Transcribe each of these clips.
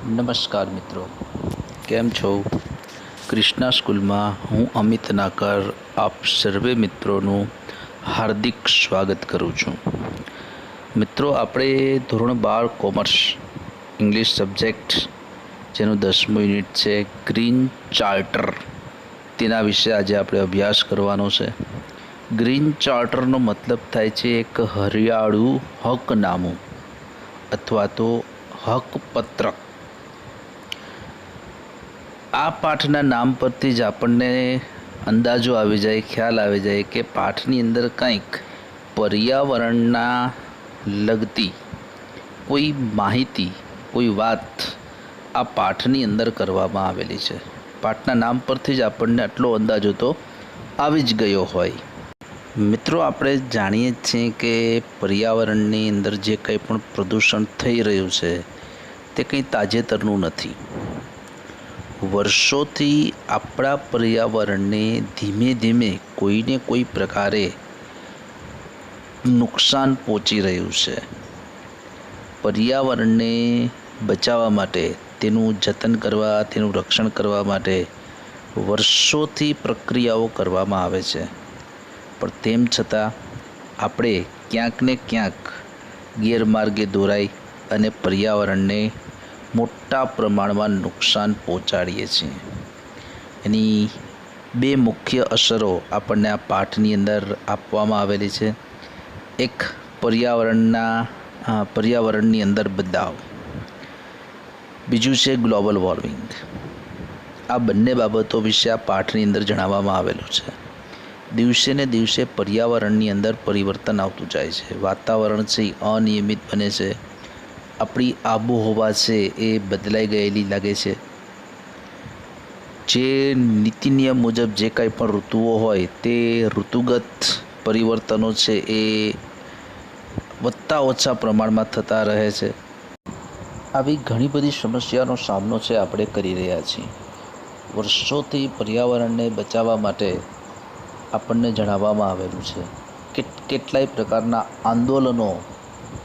નમસ્કાર મિત્રો, કેમ છો? ક્રિષ્ના સ્કૂલમાં હું અમિત નાકર આપ સર્વે મિત્રોનું હાર્દિક સ્વાગત કરું છું. મિત્રો, આપણે ધોરણ 12 કોમર્સ ઇંગ્લિશ સબ્જેક્ટ જેનું 10મું યુનિટ છે ગ્રીન ચાર્ટર, તેના વિશે આજે આપણે અભ્યાસ કરવાનો છે. ગ્રીન ચાર્ટરનો મતલબ થાય છે એક હરિયાળું હકનામું અથવા તો હકપત્રક. આ પાઠના નામ પરથી જ આપણને અંદાજો આવી જાય, ખ્યાલ આવી જાય કે પાઠની અંદર કંઈક પર્યાવરણના લગતી કોઈ માહિતી, કોઈ વાત આ પાઠની અંદર કરવામાં આવેલી છે. પાઠના નામ પરથી જ આપણને આટલો અંદાજો તો આવી જ ગયો હોય. મિત્રો, આપણે જાણીએ જ છીએ કે પર્યાવરણની અંદર જે કંઈ પણ પ્રદૂષણ થઈ રહ્યું છે તે કંઈ તાજેતરનું નથી. વર્ષોથી આપણા પર્યાવરણને ધીમે ધીમે કોઈને કોઈ પ્રકારે નુકસાન પહોંચી રહ્યું છે. પર્યાવરણને બચાવવા માટે, તેનું જતન કરવા, તેનું રક્ષણ કરવા માટે વર્ષોથી પ્રક્રિયાઓ કરવામાં આવે છે, પણ તેમ છતાં આપણે ક્યાંક ને ક્યાંક ગેરમાર્ગે દોરાઈ અને પર્યાવરણને મોટા પ્રમાણમાં નુકસાન પહોંચાડીએ છીએ. એની બે મુખ્ય અસરો આપણને આ પાઠની અંદર આપવામાં આવેલી છે. એક પર્યાવરણની અંદર બદલાવ, બીજું છે ગ્લોબલ વોર્મિંગ. આ બંને બાબતો વિશે આ પાઠની અંદર જણાવવામાં આવેલું છે. દિવસે ને દિવસે પર્યાવરણની અંદર પરિવર્તન આવતું જાય છે. વાતાવરણ છે એ અનિયમિત બને છે. આપણી આબોહવા છે એ બદલાઈ ગયેલી લાગે છે. જે નીતિ નિયમ મુજબ જે કાંઈ પણ ઋતુઓ હોય તે ઋતુગત પરિવર્તનો છે એ વધતા ઓછા પ્રમાણમાં થતા રહે છે. આવી ઘણી બધી સમસ્યાનો સામનો છે આપણે કરી રહ્યા છીએ. વર્ષોથી પર્યાવરણને બચાવવા માટે આપણને જણાવવામાં આવેલું છે કે કેટલાય પ્રકારના આંદોલનો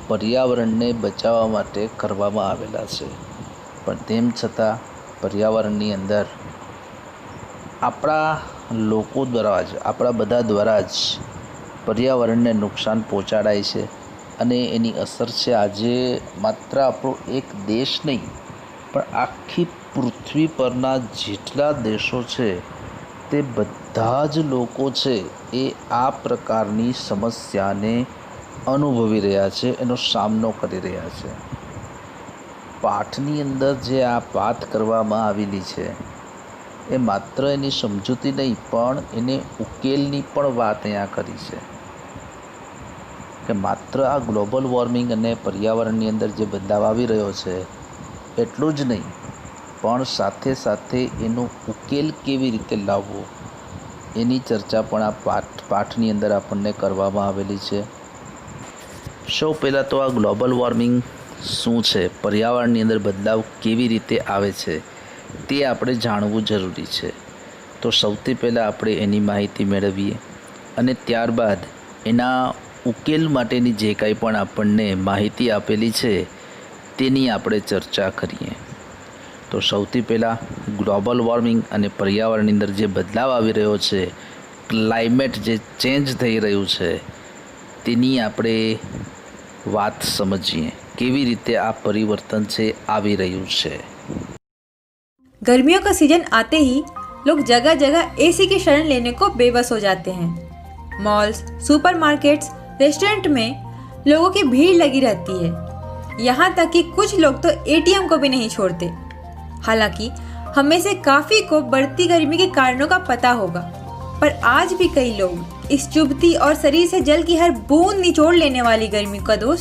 પર્યાવરણને બચાવવા માટે કરવામાં આવેલા છે, પણ તેમ છતાં પર્યાવરણની અંદર આપણા લોકો દ્વારા જ, આપણા બધા દ્વારા જ પર્યાવરણને નુકસાન પહોંચાડાય છે. અને એની અસર છે આજે માત્ર આપણો એક દેશ નહીં, પણ આખી પૃથ્વી પરના જેટલા દેશો છે તે બધા જ લોકો છે એ આ પ્રકારની સમસ્યાને અનુભવી રહ્યા છે, એનો સામનો કરી રહ્યા છે. પાઠની અંદર જે આ વાત કરવામાં આવેલી છે એ માત્ર એની સમજૂતી નહીં, પણ એને ઉકેલની પણ વાત અહીંયા કરી છે કે માત્ર આ ગ્લોબલ વોર્મિંગ અને પર્યાવરણની અંદર જે બદલાવ આવી રહ્યો છે એટલું જ નહીં, પણ સાથે સાથે એનો ઉકેલ કેવી રીતે લાવવો એની ચર્ચા પણ આ પાઠની અંદર આપણને કરવામાં આવેલી છે. સૌ પહેલાં તો આ ગ્લોબલ વોર્મિંગ શું છે, પર્યાવરણની અંદર બદલાવ કેવી રીતે આવે છે તે આપણે જાણવું જરૂરી છે. તો સૌથી પહેલાં આપણે એની માહિતી મેળવીએ અને ત્યારબાદ એના ઉકેલ માટેની જે કાંઈ પણ આપણને માહિતી આપેલી છે તેની આપણે ચર્ચા કરીએ. તો સૌથી પહેલાં ગ્લોબલ વોર્મિંગ અને પર્યાવરણની અંદર જે બદલાવ આવી રહ્યો છે, ક્લાઇમેટ જે ચેન્જ થઈ રહ્યું છે તેની આપણે વાત સમજીએ, કેવી રીતે આ પરિवर्तन से આવી રહ્યું છે. गर्मियों का सीजन आते ही लोग जगह जगह एसी की शरण लेने को बेबस हो जाते हैं. मॉल्स, सुपरमार्केट्स, रेस्टोरेंट में लोगों की भीड़ लगी रहती है. यहाँ तक कि कुछ लोग तो एटीएम को भी नहीं छोड़ते. हालांकि हमें से काफी को बढ़ती गर्मी के कारणों का पता होगा, पर आज भी कई लोग इस चुभती और शरीर से जल की हर बूंद निचोड़ लेने वाली गर्मी का दोष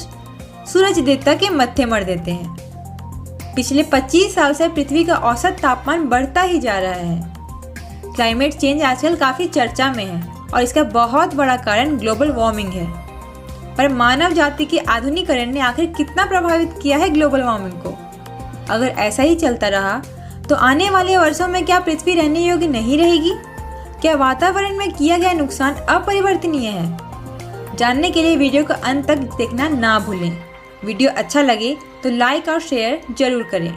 सूरज देवता के मत्थे मढ़ देते हैं. पिछले 25 साल से पृथ्वी का औसत तापमान बढ़ता ही जा रहा है. क्लाइमेट चेंज आजकल काफी चर्चा में है और इसका बहुत बड़ा कारण ग्लोबल वार्मिंग है. पर मानव जाति के आधुनिकीकरण ने आखिर कितना प्रभावित किया है ग्लोबल वार्मिंग को? अगर ऐसा ही चलता रहा तो आने वाले वर्षों में क्या पृथ्वी रहने योग्य नहीं रहेगी? क्या वातावरण में किया गया नुकसान अपरिवर्तनीय है? जानने के लिए वीडियो को अंत तक देखना ना भूलें. वीडियो अच्छा लगे तो लाइक और शेयर जरूर करें.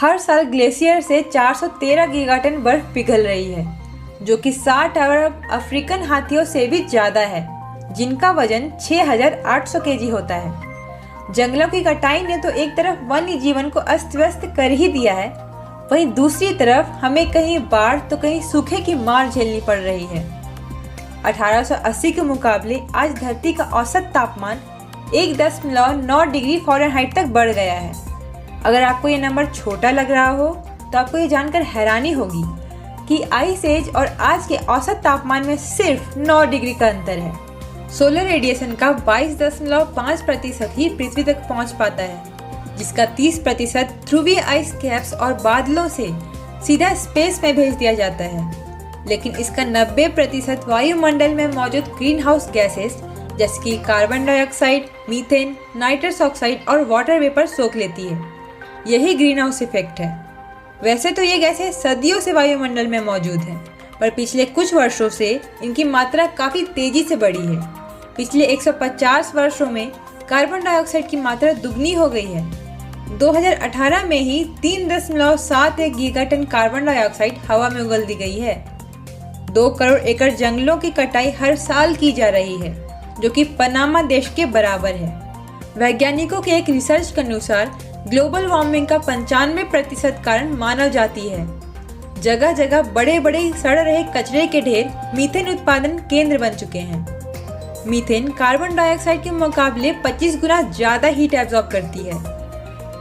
हर साल ग्लेशियर से 413 गीगाटन बर्फ पिघल रही है, जो कि 60 अरब अफ्रीकन हाथियों से भी ज़्यादा है, जिनका वजन 6800 केजी होता है। जंगलों की कटाई ने तो एक तरफ वन्य जीवन को अस्त व्यस्त कर ही दिया है, वहीं दूसरी तरफ हमें कहीं बाढ़ तो कहीं सूखे की मार झेलनी पड़ रही है। 1880 के मुकाबले आज धरती का औसत तापमान 1.9 डिग्री फ़ारेनहाइट तक बढ़ गया है। अगर आपको ये नंबर छोटा लग रहा हो तो आपको ये जानकर हैरानी होगी कि आइस एज और आज के औसत तापमान में सिर्फ 9 डिग्री का अंतर है। सोलर रेडिएशन का 22.5% ही पृथ्वी तक पहुंच पाता है, जिसका 30% ध्रुवीय आइस कैप्स और बादलों से सीधा स्पेस में भेज दिया जाता है। लेकिन इसका 90% वायुमंडल में मौजूद ग्रीन हाउस गैसेस जैसे कि carbon dioxide, methane, nitrous oxide और वाटर वेपर सोख लेती है। यही ग्रीन हाउस इफेक्ट है। वैसे तो ये गैसें सदियों से वायुमंडल में मौजूद हैं, पर पिछले कुछ वर्षों से इनकी मात्रा काफ़ी तेजी से बढ़ी है। पिछले 150 वर्षों में कार्बन डाइऑक्साइड की मात्रा दुगनी हो गई है। 2018 में ही 3.71 गीगाटन कार्बन डाइऑक्साइड हवा में उगल दी गई है। 2 करोड़ एकड़ जंगलों की कटाई हर साल की जा रही है, जो कि पनामा देश के बराबर है। वैज्ञानिकों के एक रिसर्च के अनुसार ग्लोबल वार्मिंग का 95% कारण मानव जाति है। जगह जगह बड़े बड़े सड़ रहे कचरे के ढेर मीथेन उत्पादन केंद्र बन चुके हैं। मीथेन कार्बन डाइऑक्साइड के मुकाबले 25 गुना ज़्यादा हीट एब्जॉर्ब करती है।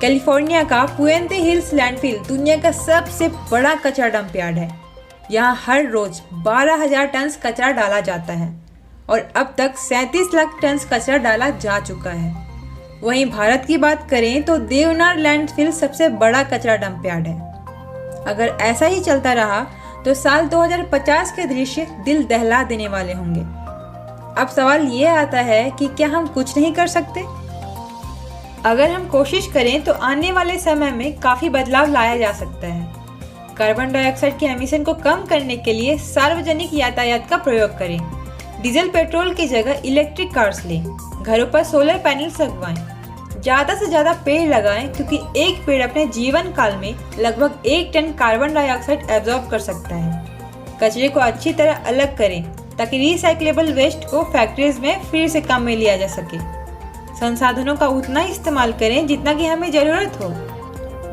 कैलिफोर्निया का पुएंते हिल्स लैंडफिल दुनिया का सबसे बड़ा कचरा डंप यार्ड है। यहाँ हर रोज 12,000 टन कचरा डाला जाता है और अब तक 37 लाख टन कचरा डाला जा चुका है। वहीं भारत की बात करें तो देवनार लैंडफिल सबसे बड़ा कचरा डंप यार्ड है। अगर ऐसा ही चलता रहा तो साल 2050 के दृश्य दिल दहला देने वाले होंगे। अब सवाल ये आता है कि क्या हम कुछ नहीं कर सकते? अगर हम कोशिश करें तो आने वाले समय में काफ़ी बदलाव लाया जा सकता है। कार्बन डाइऑक्साइड के एमिशन को कम करने के लिए सार्वजनिक यातायात का प्रयोग करें। डीजल पेट्रोल की जगह इलेक्ट्रिक कार्स लें। घरों पर सोलर पैनल्स लगवाएं। ज़्यादा से ज़्यादा पेड़ लगाएं, क्योंकि एक पेड़ अपने जीवन काल में लगभग 1 टन कार्बन डाइऑक्साइड एब्जॉर्ब कर सकता है। कचरे को अच्छी तरह अलग करें ताकि रिसाइक्लेबल वेस्ट को फैक्ट्रीज में फिर से काम में लिया जा सके। संसाधनों का उतना ही इस्तेमाल करें जितना कि हमें ज़रूरत हो।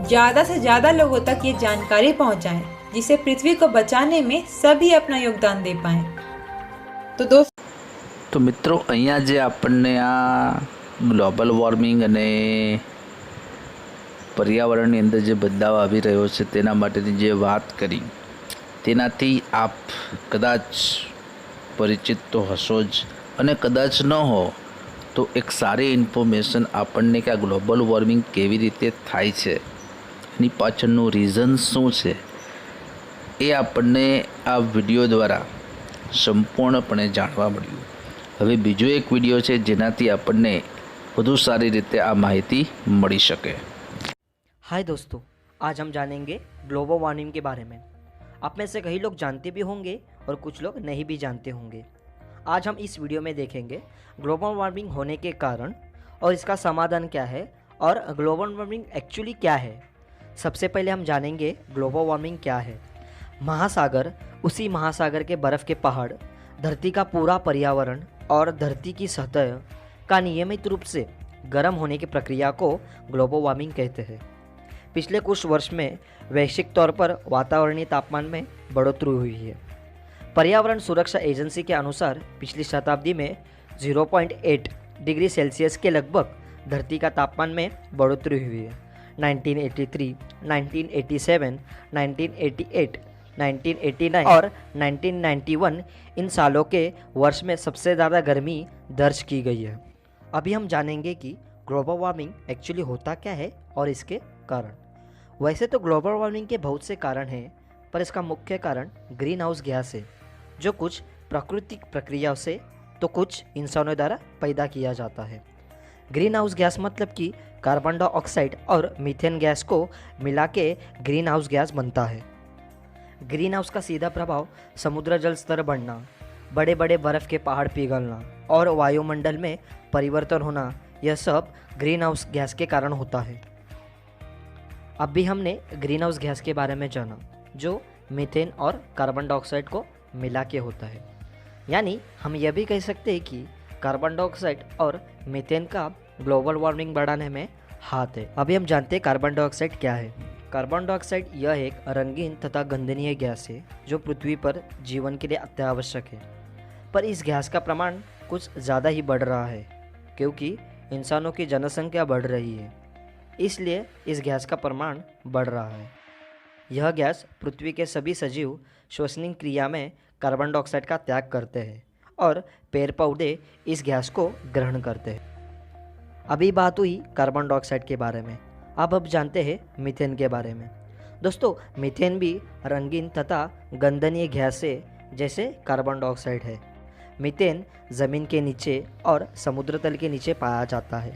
ज़्यादा से ज़्यादा लोगों तक ये जानकारी पहुंचाएं, जिससे पृथ्वी को बचाने में सभी अपना योगदान दे पाएं। तो मित्रों, અહીંયા જે આપણને આ ગ્લોબલ વોર્મિંગ અને પર્યાવરણની અંદર જે બદલાવ આવી રહ્યો છે તેના માટેની જે વાત કરી, તેનાથી આપ કદાચ પરિચિત તો હશો જ, અને કદાચ ન હો તો એક સારી ઇન્ફોર્મેશન આપણને કે આ ગ્લોબલ વોર્મિંગ કેવી રીતે થાય છે, એની પાછળનું રીઝન શું છે, એ આપણને આ વિડીયો દ્વારા સંપૂર્ણપણે જાણવા મળ્યું। હવે બીજો એક વિડીયો છે જેનાથી આપણને વધુ સારી રીતે આ માહિતી મળી શકે। हाय दोस्तों, आज हम जानेंगे ग्लोबल वार्मिंग के बारे में। आप में से कई लोग जानते भी होंगे और कुछ लोग नहीं भी जानते होंगे। आज हम इस वीडियो में देखेंगे ग्लोबल वार्मिंग होने के कारण और इसका समाधान क्या है और ग्लोबल वार्मिंग एक्चुअली क्या है। सबसे पहले हम जानेंगे ग्लोबल वार्मिंग क्या है। महासागर, उसी महासागर के बर्फ़ के पहाड़, धरती का पूरा पर्यावरण और धरती की सतह का नियमित रूप से गर्म होने की प्रक्रिया को ग्लोबल वार्मिंग कहते हैं। पिछले कुछ वर्ष में वैश्विक तौर पर वातावरणीय तापमान में बढ़ोतरी हुई है। पर्यावरण सुरक्षा एजेंसी के अनुसार पिछली शताब्दी में 0.8 डिग्री सेल्सियस के लगभग धरती का तापमान में बढ़ोतरी हुई है। 1983, 1987, 1988, 1989 और 1991 इन सालों के वर्ष में सबसे ज़्यादा गर्मी दर्ज की गई है। अभी हम जानेंगे कि ग्लोबल वार्मिंग एक्चुअली होता क्या है और इसके कारण। वैसे तो ग्लोबल वार्मिंग के बहुत से कारण हैं, पर इसका मुख्य कारण ग्रीन हाउस गैस है, जो कुछ प्राकृतिक प्रक्रियाओं से तो कुछ इंसानों द्वारा पैदा किया जाता है। ग्रीन हाउस गैस मतलब कि कार्बन डाइऑक्साइड और मीथेन गैस को मिला के ग्रीन हाउस गैस बनता है। ग्रीन हाउस का सीधा प्रभाव समुद्र जल स्तर बढ़ना, बड़े बड़े बर्फ़ के पहाड़ पिघलना और वायुमंडल में परिवर्तन होना, यह सब ग्रीन हाउस गैस के कारण होता है। अभी हमने ग्रीन हाउस गैस के बारे में जाना, जो मीथेन और कार्बन डाइऑक्साइड को मिला के होता है। यानी हम यह भी कह सकते हैं कि कार्बन डाइऑक्साइड और मीथेन का ग्लोबल वार्मिंग बढ़ाने में हाथ है। अभी हम जानते हैं कार्बन डाइऑक्साइड क्या है। कार्बन डाइऑक्साइड यह एक रंगीन तथा गंधनीय गैस है जो पृथ्वी पर जीवन के लिए अत्यावश्यक है। पर इस गैस का प्रमाण कुछ ज़्यादा ही बढ़ रहा है क्योंकि इंसानों की जनसंख्या बढ़ रही है, इसलिए इस गैस का प्रमाण बढ़ रहा है। यह गैस पृथ्वी के सभी सजीव श्वसनिक क्रिया में कार्बन डाइऑक्साइड का त्याग करते हैं और पेड़ पौधे इस गैस को ग्रहण करते हैं। अभी बात हुई कार्बन डाइऑक्साइड के बारे में, अब जानते हैं मीथेन के बारे में। दोस्तों, मीथेन भी रंगीन तथा गंधनीय गैस है जैसे कार्बन डाइऑक्साइड है। मीथेन ज़मीन के नीचे और समुद्र तल के नीचे पाया जाता है।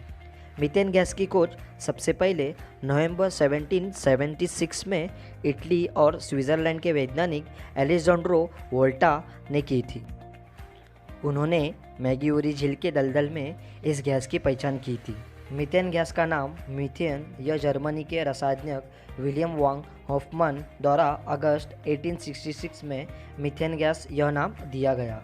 मीथेन गैस की खोज सबसे पहले नवंबर 1776 में इटली और स्विट्ज़रलैंड के वैज्ञानिक एलेजांड्रो वोल्टा ने की थी। उन्होंने मैग्यूरी झील के दलदल में इस गैस की पहचान की थी। मीथेन गैस का नाम मीथेन यह जर्मनी के रसायनज्ञ विलियम वांग हॉफमैन द्वारा अगस्त 1866 में मीथेन गैस यह नाम दिया गया।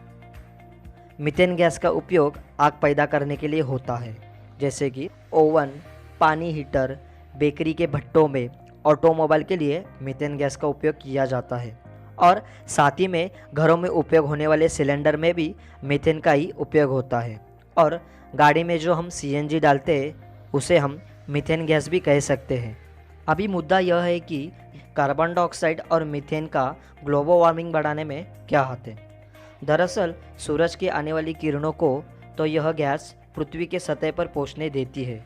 मीथेन गैस का उपयोग आग पैदा करने के लिए होता है, जैसे कि ओवन, पानी हीटर, बेकरी के भट्टों में, ऑटोमोबाइल के लिए मीथेन गैस का उपयोग किया जाता है और साथ ही में घरों में उपयोग होने वाले सिलेंडर में भी मीथेन का ही उपयोग होता है। और गाड़ी में जो हम सीएनजी डालते हैं उसे हम मीथेन गैस भी कह सकते हैं। अभी मुद्दा यह है कि कार्बन डाइऑक्साइड और मीथेन का ग्लोबल वार्मिंग बढ़ाने में क्या हाथ है। दरअसल सूरज की आने वाली किरणों को तो यह गैस पृथ्वी के सतह पर पहुंचने देती है,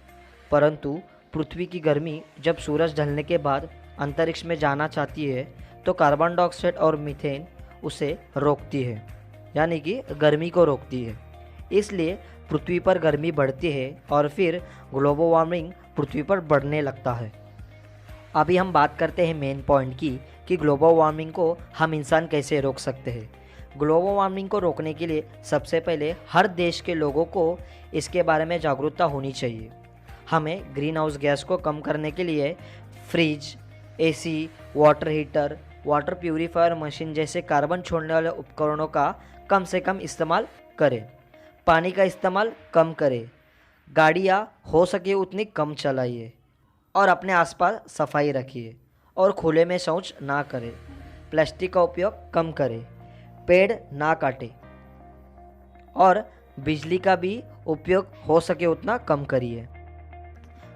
परंतु पृथ्वी की गर्मी जब सूरज ढलने के बाद अंतरिक्ष में जाना चाहती है तो कार्बन डाइऑक्साइड और मीथेन उसे रोकती है, यानी कि गर्मी को रोकती है। इसलिए पृथ्वी पर गर्मी बढ़ती है और फिर ग्लोबल वार्मिंग पृथ्वी पर बढ़ने लगता है। अभी हम बात करते हैं मेन पॉइंट की कि ग्लोबल वार्मिंग को हम इंसान कैसे रोक सकते हैं। ग्लोबल वार्मिंग को रोकने के लिए सबसे पहले हर देश के लोगों को इसके बारे में जागरूकता होनी चाहिए। हमें ग्रीन हाउस गैस को कम करने के लिए fridge, AC, water heater, water purifier machine जैसे कार्बन छोड़ने वाले उपकरणों का कम से कम इस्तेमाल करें। पानी का इस्तेमाल कम करें, गाड़ियाँ हो सके उतनी कम चलाइए और अपने आसपास सफाई रखिए और खुले में शौच ना करें। प्लास्टिक का उपयोग कम करें, पेड़ ना काटें और बिजली का भी उपयोग हो सके उतना कम करिए।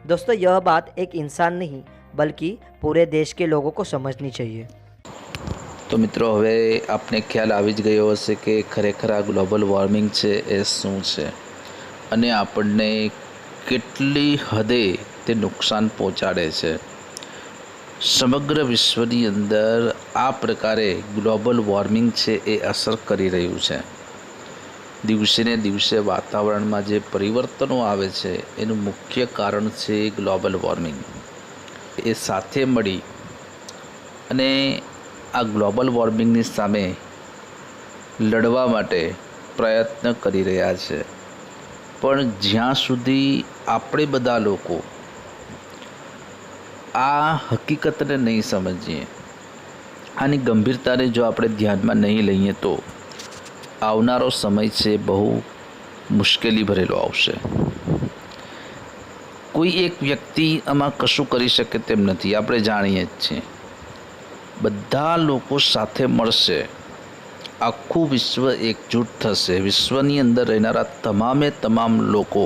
दोस्तों, यह बात एक इंसान नहीं बल्कि पूरे देश के लोगों को समझनी चाहिए। तो મિત્રો, હવે આપને ખ્યાલ આવી જ ગયો હશે કે ખરેખર આ ગ્લોબલ વોર્મિંગ છે એ શું છે અને આપણને કેટલી હદે તે નુકસાન પહોંચાડે છે। સમગ્ર વિશ્વની અંદર આ પ્રકારે ગ્લોબલ વોર્મિંગ છે એ અસર કરી રહ્યું છે। દિવસે ને દિવસે વાતાવરણમાં જે પરિવર્તનો આવે છે એનું મુખ્ય કારણ છે ગ્લોબલ વોર્મિંગ। એ સાથે મળી અને આ ગ્લોબલ વોર્મિંગની સામે લડવા માટે પ્રયત્ન કરી રહ્યા છે। પણ જ્યાં સુધી આપણે બધા લોકો આ હકીકતને નહીં સમજીએ, આની ગંભીરતાને જો આપણે ધ્યાનમાં નહીં લઈએ તો આવનારો સમય છે બહુ મુશ્કેલી ભરેલો આવશે। કોઈ એક વ્યક્તિ આમાં કશું કરી શકે તેમ નથી, આપણે જાણીએ જ છીએ। બધા લોકો સાથે મળશે, આખું વિશ્વ એકજૂટ થશે, વિશ્વની અંદર રહેનારા તમામે તમામ લોકો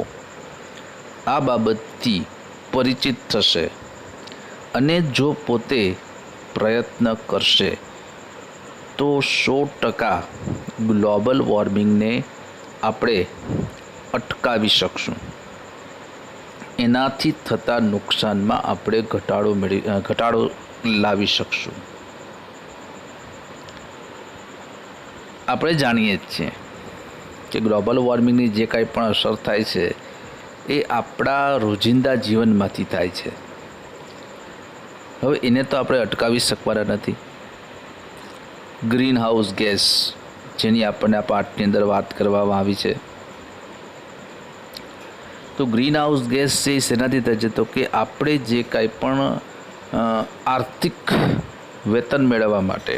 આ બાબતથી પરિચિત થશે અને જો પોતે પ્રયત્ન કરશે તો 100% ગ્લોબલ વોર્મિંગને આપણે અટકાવી શકશું। એનાથી થતા નુકસાનમાં આપણે ઘટાડો લાવી શકશું। આપણે જાણીએ જ છીએ કે ગ્લોબલ વોર્મિંગની જે કાંઈ પણ અસર થાય છે એ આપણા રોજિંદા જીવનમાંથી થાય છે। હવે એને તો આપણે અટકાવી શકવાના નથી। ગ્રીન હાઉસ ગેસ જેની આપણને આ પાઠની અંદર વાત કરવામાં આવી છે, તો ગ્રીન હાઉસ ગેસ છે એ શેનાથી થાય છે તો કે આપણે જે કાંઈ પણ આર્થિક વેતન મેળવવા માટે,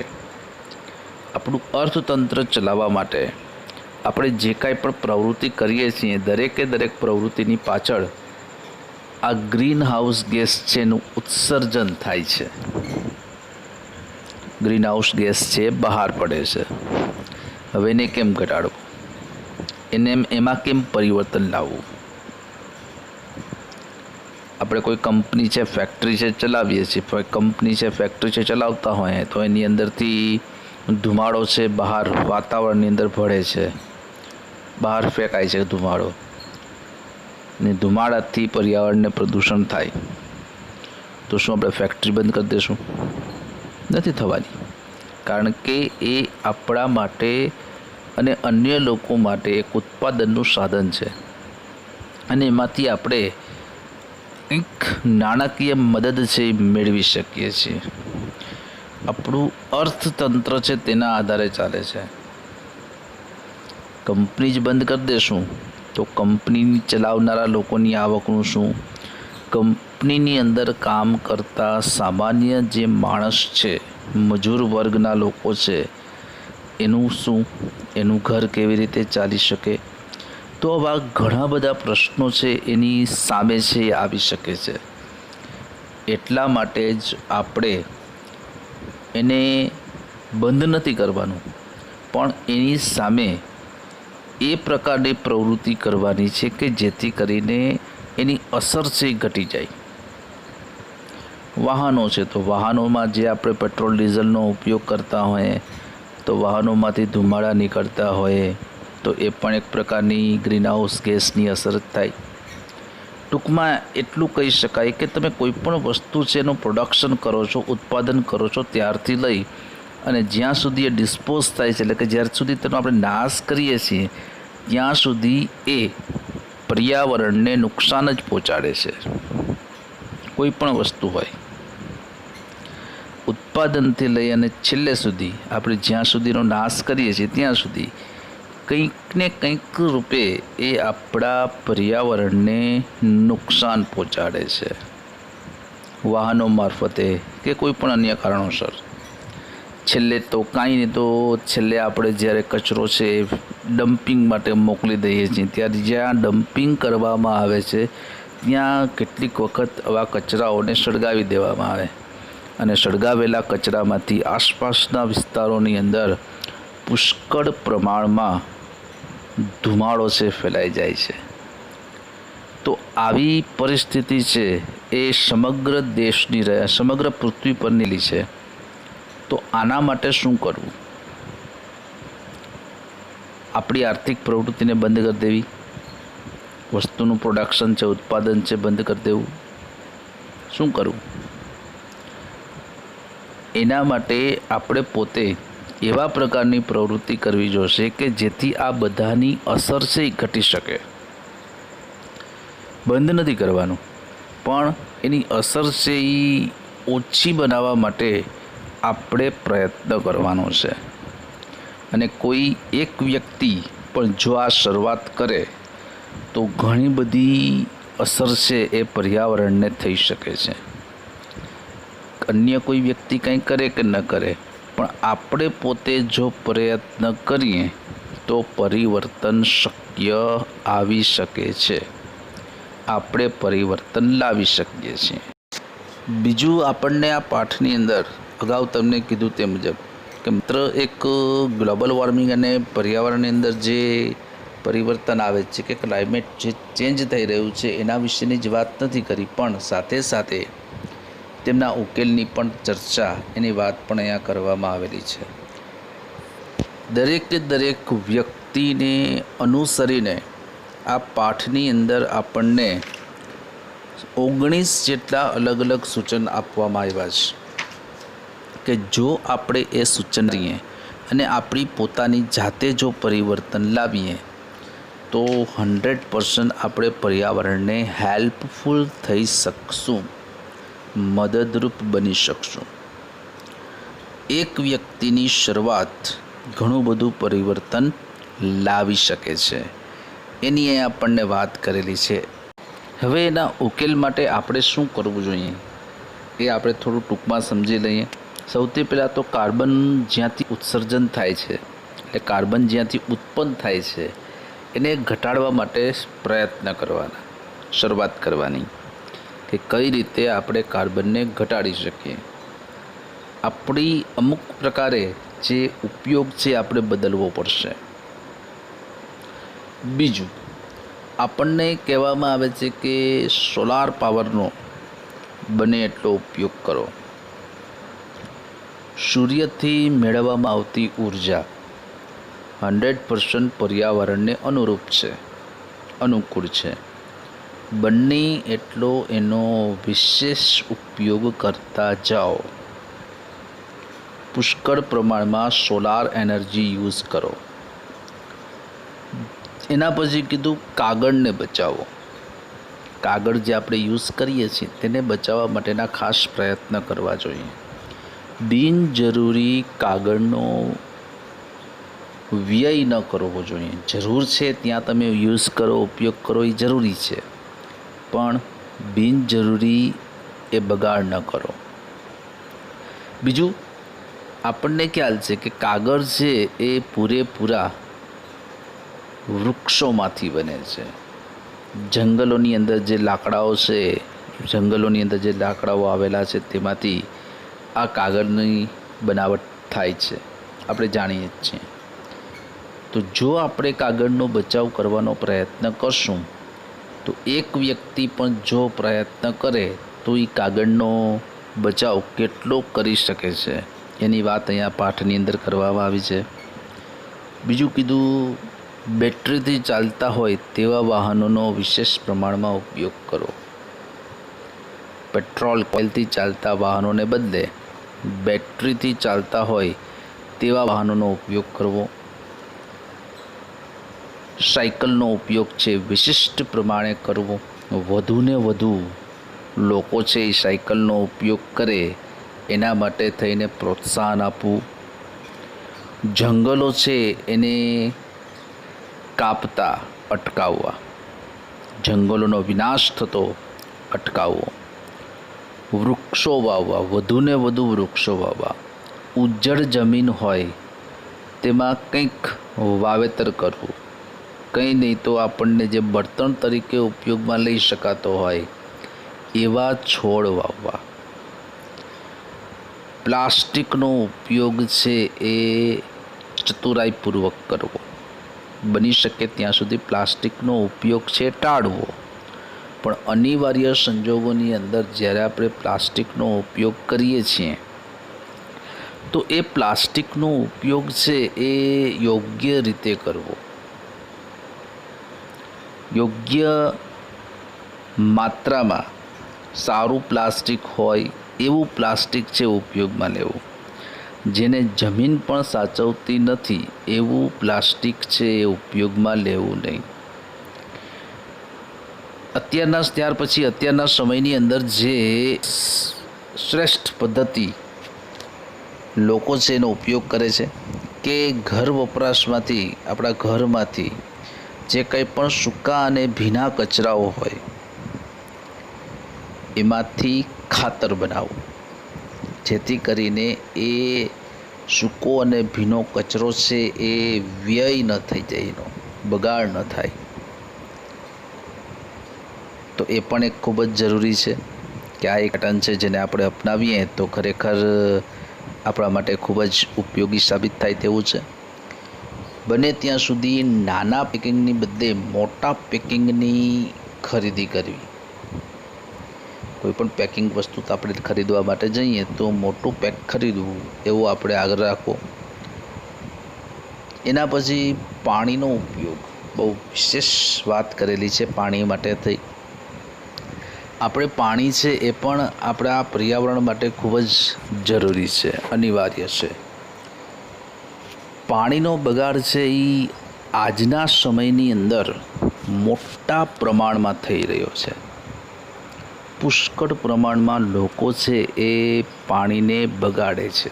આપણું અર્થતંત્ર ચલાવવા માટે આપણે જે કાંઈ પણ પ્રવૃત્તિ કરીએ છીએ દરેકે દરેક પ્રવૃત્તિની પાછળ આ ગ્રીન હાઉસ ગેસ છે એનું ઉત્સર્જન થાય છે. ગ્રીન હાઉસ ગેસ છે બહાર પડે છે. હવે એને કેમ ઘટાડવું, એમાં કેમ પરિવર્તન લાવવું? આપણે કોઈ કંપની છે, ફેક્ટરી છે, ચલાવીએ છીએ. કંપની છે, ફેક્ટરી છે, ચલાવતા હોય તો એની અંદરથી ધુમાડો છે બહાર વાતાવરણની અંદર ભળે છે, બહાર ફેંકાય છે ધુમાડો, ને ધુમાડાથી પર્યાવરણને પ્રદૂષણ થાય. તો શું આપણે ફેક્ટરી બંધ કરી દઈશું? નથી થવાની, કારણ કે એ આપણા માટે અને અન્ય લોકો માટે એક ઉત્પાદનનું સાધન છે અને એમાંથી આપણે કંઈક નાણાકીય મદદ છે એ મેળવી શકીએ છીએ. આપણું અર્થતંત્ર છે તેના આધારે ચાલે છે. કંપની જ બંધ કરી દેશું તો કંપની ચલાવનારા લોકોની આવકનું શું? કંપનીની અંદર કામ કરતા સામાન્ય જે માણસ છે, મજૂર વર્ગના લોકો છે, એનું શું? એનું ઘર કેવી રીતે ચાલી શકે? તો આવા ઘણા બધા પ્રશ્નો છે એની સામે છે એ આવી શકે છે. એટલા માટે જ આપણે એને બંધ નથી કરવાનું, પણ એની સામે એ પ્રકારની પ્રવૃત્તિ કરવાની છે કે જેથી કરીને એની અસર છે એ ઘટી જાય. વાહનો છે તો વાહનોમાં જે આપણે પેટ્રોલ ડીઝલનો ઉપયોગ કરતા હોઈએ તો વાહનોમાંથી ધુમાડા નીકળતા હોય તો એ પણ એક પ્રકારની ગ્રીનહાઉસ ગેસની અસર જ થાય. ટૂંકમાં એટલું કહી શકાય કે તમે કોઈ પણ વસ્તુ છે એનું પ્રોડક્શન કરો છો, ઉત્પાદન કરો છો ત્યારથી લઈ અને જ્યાં સુધી એ ડિસ્પોઝ થાય છે, એટલે કે જ્યાર સુધી તેનો આપણે નાશ કરીએ છીએ ત્યાં સુધી એ પર્યાવરણને નુકસાન જ પહોંચાડે છે. કોઈ પણ વસ્તુ હોય, ઉત્પાદનથી લઈ અને છેલ્લે સુધી આપણે જ્યાં સુધીનો નાશ કરીએ છીએ ત્યાં સુધી કંઈક ને કંઈક રૂપે એ આપણા પર્યાવરણને નુકસાન પહોંચાડે છે, વાહનો મારફતે કે કોઈ પણ અન્ય કારણોસર. છેલ્લે તો કાંઈ નહીં તો છેલ્લે આપણે જ્યારે કચરો છે ડમ્પિંગ માટે મોકલી દઈએ છીએ, ત્યારે જ્યાં ડમ્પિંગ કરવામાં આવે છે ત્યાં કેટલીક વખત આવા કચરાઓને સળગાવી દેવામાં આવે અને સળગાવેલા કચરામાંથી આસપાસના વિસ્તારોની અંદર પુષ્કળ પ્રમાણમાં ધુમાડો છે ફેલાઈ જાય છે. તો આવી પરિસ્થિતિ છે એ સમગ્ર દેશની સમગ્ર પૃથ્વી પરની છે. તો આના માટે શું કરવું? આપણી આર્થિક પ્રવૃત્તિને બંધ કરી દેવી, વસ્તુનું પ્રોડક્શન છે, ઉત્પાદન છે બંધ કરી દેવું, શું કરવું? એના માટે આપણે પોતે એવા પ્રકારની પ્રવૃત્તિ કરવી જોશે કે જેથી આ બધાની અસર છે એ ઘટી શકે. બંધ નથી કરવાનું, પણ એની અસર છે એ ઓછી બનાવવા માટે આપણે પ્રયત્ન કરવાનો છે. અને કોઈ એક વ્યક્તિ પણ જો આ શરૂઆત કરે તો ઘણી બધી અસર છે એ પર્યાવરણને થઈ શકે છે. અન્ય કોઈ વ્યક્તિ કંઈ કરે કે ન કરે, પણ આપણે પોતે જો પ્રયત્ન કરીએ તો પરિવર્તન શક્ય આવી શકે છે. આપણે પરિવર્તન લાવી શકીએ છીએ. બીજું, આપણને આ પાઠની અંદર અગાઉ તમને કીધું તે મુજબ કે માત્ર એક ગ્લોબલ વોર્મિંગ અને પર્યાવરણની અંદર જે પરિવર્તન આવે છે કે ક્લાઇમેટ જે ચેન્જ થઈ રહ્યું છે એના વિશેની જ વાત નથી કરી, પણ સાથે સાથે તેમના ઉકેલની પણ ચર્ચા, એની વાત પણ અહીંયા કરવામાં આવેલી છે. દરેકે દરેક વ્યક્તિને અનુસરીને આ પાઠની અંદર આપણને 19 જેટલા અલગ અલગ સૂચન આપવામાં આવ્યા છે કે જો આપણે એ સૂચન કરીએ અને આપણી પોતાની જાતે જો પરિવર્તન લાવીએ તો 100% આપણે પર્યાવરણને હેલ્પફુલ થઈ શકશું, મદદરૂપ બની શકશું. એક વ્યક્તિની શરૂઆત ઘણું બધું પરિવર્તન લાવી શકે છે, એની અહીં આપણને વાત કરેલી છે. હવે એના ઉકેલ માટે આપણે શું કરવું જોઈએ એ આપણે થોડું ટૂંકમાં સમજી લઈએ. સૌથી પહેલાં તો કાર્બન જ્યાંથી ઉત્સર્જન થાય છે, એટલે કાર્બન જ્યાંથી ઉત્પન્ન થાય છે એને ઘટાડવા માટે પ્રયત્ન કરવાના, શરૂઆત કરવાની કે કઈ રીતે આપણે કાર્બનને ઘટાડી શકીએ. આપણી અમુક પ્રકારે જે ઉપયોગ છે આપણે બદલવો પડશે. બીજું, આપણને કહેવામાં આવે છે કે સોલાર પાવરનો બને એટલો ઉપયોગ કરો. સૂર્યથી મેળવવામાં આવતી ઉર્જા 100% પર્યાવરણને અનુરૂપ છે, અનુકૂળ છે. બને એટલો એનો વિશેષ ઉપયોગ કરતા જાઓ. પુષ્કળ પ્રમાણમાં સોલાર એનર્જી યુઝ કરો. એના પછી કીધું કાગળને બચાવો. કાગળ જે આપણે યુઝ કરીએ છીએ તેને બચાવવા માટેના ખાસ પ્રયત્ન કરવા જોઈએ. બિનજરૂરી કાગળનો વ્યય ન કરવો જોઈએ. જરૂર છે ત્યાં તમે યુઝ કરો, ઉપયોગ કરો, એ જરૂરી છે, પણ બિનજરૂરી એ બગાડ ન કરો. બીજું, આપણને ખ્યાલ છે કે કાગળ છે એ પૂરેપૂરા વૃક્ષોમાંથી બને છે. જંગલોની અંદર જે લાકડાઓ છે, જંગલોની અંદર જે લાકડાઓ આવેલા છે તેમાંથી આ કાગળની બનાવટ થાય છે, આપણે જાણીએ જ છીએ. તો જો આપણે કાગળનો બચાવ કરવાનો પ્રયત્ન કરશું તો એક વ્યક્તિ પણ જો પ્રયત્ન કરે તો એ કાગળનો બચાવ કેટલો કરી શકે છે એની વાત અહીંયા પાઠની અંદર કરવામાં આવી છે. બીજું કીધું, બેટરીથી ચાલતા હોય તેવા વાહનોનો વિશેષ પ્રમાણમાં ઉપયોગ કરો. પેટ્રોલ કોઇલથી ચાલતા વાહનોને બદલે બેટરીથી ચાલતા હોય તેવા વાહનોનો ઉપયોગ કરવો. સાયકલનો ઉપયોગ છે વિશિષ્ટ પ્રમાણે કરવો. વધુને વધુ લોકો છે એ સાયકલનો ઉપયોગ કરે એના માટે થઈને પ્રોત્સાહન આપવું. જંગલો છે એને કાપતા અટકાવવા, જંગલોનો વિનાશ થતો અટકાવવો. વૃક્ષો વાવવા, વધુને વધુ વૃક્ષો વાવવા. ઉજ્જડ જમીન હોય તેમાં કંઈક વાવેતર કરવું. કંઈ નહીં તો આપણને જે બળતણ તરીકે ઉપયોગમાં લઈ શકાતો હોય એવા છોડ વાવવા. પ્લાસ્ટિકનો ઉપયોગ છે એ ચતુરાઈપૂર્વક કરવો. બની શકે ત્યાં સુધી પ્લાસ્ટિકનો ઉપયોગ છે ટાળવો. પણ અનિવાર્ય સંજોગોની અંદર જ્યારે આપણે પ્લાસ્ટિકનો ઉપયોગ કરીએ છીએ તો એ પ્લાસ્ટિકનો ઉપયોગ છે એ યોગ્ય રીતે કરવો. યોગ્ય માત્રામાં સારું પ્લાસ્ટિક હોય એવું પ્લાસ્ટિક છે ઉપયોગમાં લેવું. જેને જમીન પણ સાચવતી નથી એવું પ્લાસ્ટિક છે એ ઉપયોગમાં લેવું નહીં. અત્યારના સમયની અંદર જે શ્રેષ્ઠ પદ્ધતિ લોકો છે એનો ઉપયોગ કરે છે કે ઘર વપરાશમાંથી, આપણા ઘરમાંથી જે કંઈ પણ સૂકા અને ભીના કચરાઓ હોય એમાંથી ખાતર બનાવવું, જેથી કરીને એ સૂકો અને ભીનો કચરો છે એ વ્યય ન થઈ જાય, એનો બગાડ ન થાય. તો એ પણ એક ખૂબ જ જરૂરી છે કે આ એક પેટર્ન છે જેને આપણે અપનાવીએ તો ખરેખર આપણા માટે ખૂબ જ ઉપયોગી સાબિત થાય તેવું છે. બને ત્યાં સુધી નાના પેકિંગની બદલે મોટા પેકિંગની ખરીદી કરવી. કોઈ પણ પેકિંગ વસ્તુ તો આપણે ખરીદવા માટે જઈએ તો મોટું પેક ખરીદવું એવો આપણે આગ્રહ રાખવો. એના પછી પાણીનો ઉપયોગ, બહુ વિશેષ વાત કરેલી છે પાણી માટે થઈ. આપણે પાણી છે એ પણ આપણા પર્યાવરણ માટે ખૂબ જ જરૂરી છે, અનિવાર્ય છે. પાણીનો બગાડ છે એ આજના સમયની અંદર મોટા પ્રમાણમાં થઈ રહ્યો છે. પુષ્કળ પ્રમાણમાં લોકો છે એ પાણીને બગાડે છે.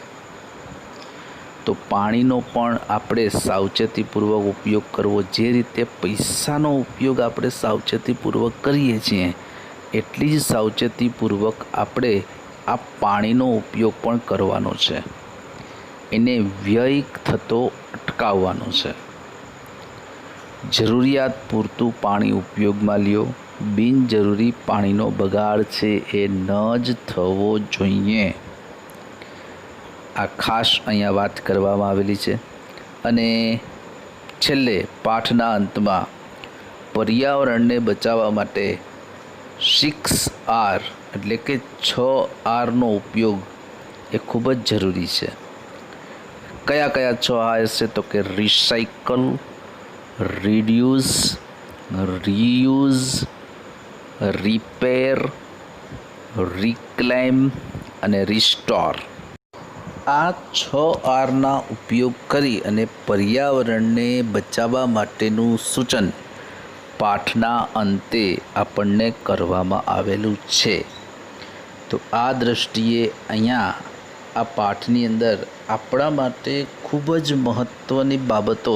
તો પાણીનો પણ આપણે સાવચેતીપૂર્વક ઉપયોગ કરવો. જે રીતે પૈસાનો ઉપયોગ આપણે સાવચેતીપૂર્વક કરીએ છીએ એટલી જ સાવચેતીપૂર્વક આપણે આ પાણીનો ઉપયોગ પણ કરવાનો છે, એને વ્યય થતો અટકાવવાનો છે. જરૂરિયાત પૂરતું પાણી ઉપયોગમાં લ્યો. બિનજરૂરી પાણીનો બગાડ છે એ ન જ થવો જોઈએ. આ ખાસ અહીંયા વાત કરવામાં આવેલી છે. અને છેલ્લે પાઠના અંતમાં પર્યાવરણને બચાવવા માટે 6R એટલે કે 6Rનો ઉપયોગ એ ખૂબ જ જરૂરી છે. કયા કયા 6R છે? તો કે રિસાયકલ, રિડ્યુસ, રીયુઝ, રિપેર, રિક્લેમ અને રિસ્ટોર. આ 6Rના ઉપયોગ કરી અને પર્યાવરણને બચાવવા માટેનું સૂચન પાઠના અંતે આપણને કરવામાં આવેલું છે. તો આ દ્રષ્ટિએ અહીંયા આ પાઠની અંદર આપણા માટે ખૂબ જ મહત્ત્વની બાબતો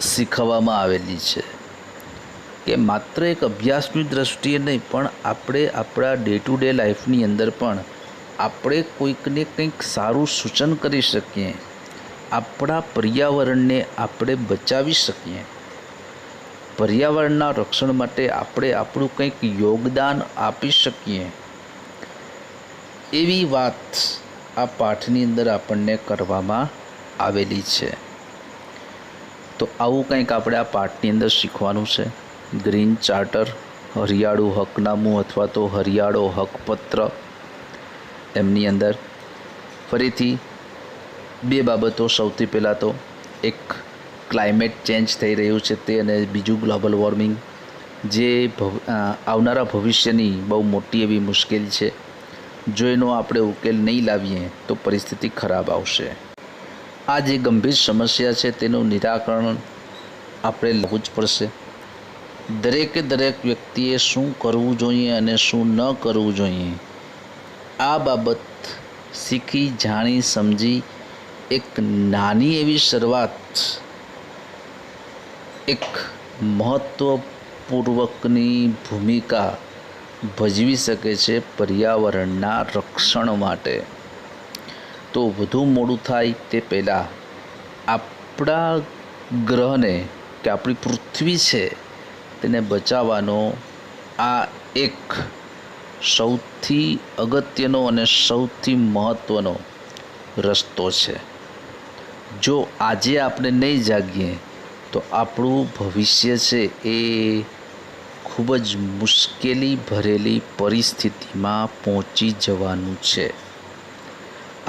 શીખવવામાં આવેલી છે કે માત્ર એક અભ્યાસની દ્રષ્ટિએ નહીં, પણ આપણે આપણા ડે ટુ ડે લાઈફની અંદર પણ આપણે કોઈકને કંઈક સારું સૂચન કરી શકીએ, આપણા પર્યાવરણને આપણે બચાવી શકીએ, પર્યાવરણના રક્ષણ માટે આપણે આપણું કંઈક યોગદાન આપી શકીએ, એવી વાત આ પાઠની અંદર આપણને કરવામાં આવેલી છે. તો આવું કંઈક આપણે આ પાઠની અંદર શીખવાનું છે. ગ્રીન ચાર્ટર, હરિયાળું હકનામું અથવા તો હરિયાળો હકપત્ર, એમની અંદર ફરીથી બે બાબતો. સૌથી પહેલાં તો એક ક્લાઇમેટ ચેન્જ થઈ રહ્યું છે તે, અને બીજું ગ્લોબલ વોર્મિંગ, જે આવનારા ભવિષ્યની બહુ મોટી એવી મુશ્કેલી છે. જો એનો આપણે ઉકેલ નહીં લાવીએ તો પરિસ્થિતિ ખરાબ આવશે. આ જે ગંભીર સમસ્યા છે તેનું નિરાકરણ આપણે લાવવું જ પડશે. દરેકે દરેક વ્યક્તિએ શું કરવું જોઈએ અને શું ન કરવું જોઈએ, આ બાબત શીખી જાણી સમજી એક નાની એવી શરૂઆત એક મહત્ત્વપૂર્વકની ભૂમિકા ભજવી શકે છે પર્યાવરણના રક્ષણ માટે. તો વધુ મોડું થાય તે પહેલાં આપણા ગ્રહને કે આપણી પૃથ્વી છે તેને બચાવવાનો આ એક સૌથી અગત્યનો અને સૌથી મહત્ત્વનો રસ્તો છે. જો આજે આપણે નહીં જાગીએ તો આપણું ભવિષ્ય છે એ ખૂબ જ મુશ્કેલી ભરેલી પરિસ્થિતિમાં પહોંચી જવાનું છે.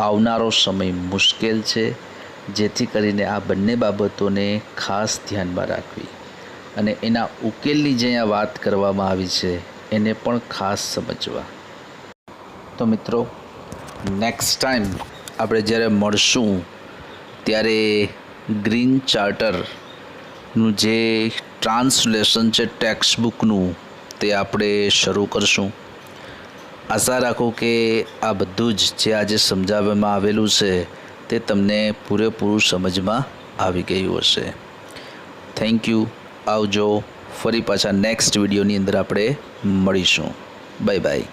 આવનારો સમય મુશ્કેલ છે, જેથી કરીને આ બંને બાબતોને ખાસ ધ્યાનમાં રાખવી અને એના ઉકેલની જે અહીંયા વાત કરવામાં આવી છે એને પણ ખાસ સમજવા. તો મિત્રો, નેક્સ્ટ ટાઈમ આપણે જ્યારે મળશું ત્યારે ગ્રીન ચાર્ટરનું જે ટ્રાન્સલેશન છે ટેક્સ્ટ બુકનું તે આપણે શરૂ કરશું. આશા રાખું કે આ બધું જ જે આજે સમજાવવામાં આવેલું છે તે તમને પૂરેપૂરું સમજમાં આવી ગયું હશે. Thank you. આવજો. ફરી પાછા નેક્સ્ટ વિડીયોની અંદર આપણે મળીશું. Bye bye.